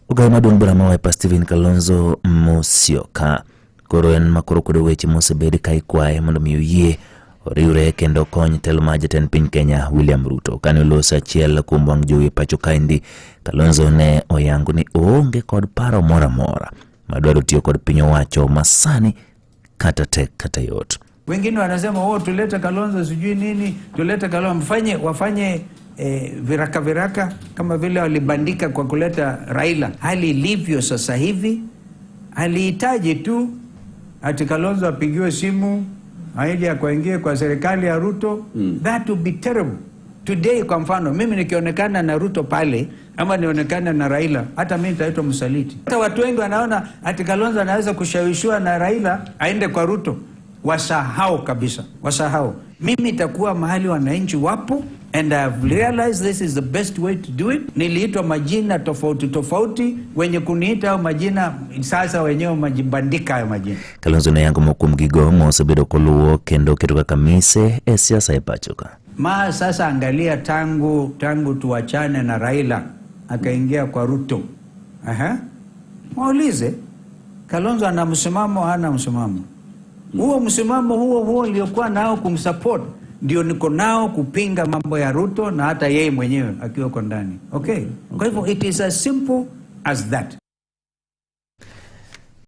Ugama don brama wa Stephen Kalonzo Musyoka koroen makorokodo weche mosebedi kai kwae mondo miye oriure kendo kony telo ma jatend piny Kenya William Ruto. Kane losa achiel kuom wang' jowi pacho kaendi, Kalonzo ne oyango ni oonge kod paro mora mora madwaro tiyo kod piny owacho masani kata tek kata yot. Wengine wanasema tulete Kalonzo sijui nini, tulete Kalonzo wafanye viraka kama vile walibandika kwa kuleta Raila. Hali ilivyo sasa hivi alihitaji tu ati Kalonzo apigiwe simu aje akaingie kwa serikali ya Ruto. That would be terrible. Today kwa mfano mimi nikionekana na Ruto pale ama nionekana na Raila, hata mimi nitaitwa msaliti. Hata watu wengi wanaona ati Kalonzo anaweza kushawishiwa na Raila aende kwa Ruto. Wasahau kabisa, wasahau. Mimi itakuwa mahali wananchi wapo, and I have realized this is the best way to do it. Niliitwa majina tofauti, wenye kuniita au majina sasa wenyewe majibandika ya majina. Kalonzo na yangu mokumgigo mosebedo koluo kendo kituka kamise siasa ipachoka. Sasa angalia tangu tuachane na Raila akaingia kwa Ruto. Waulize Kalonzo ana msimamo hana msimamo? Huo msimamo huo uliokuwa nao kumsupport ndio niko nao kupinga mambo ya Ruto na hata yeye mwenyewe akiwa kwa ndani. Okay? Kwa hivyo it is as simple as that.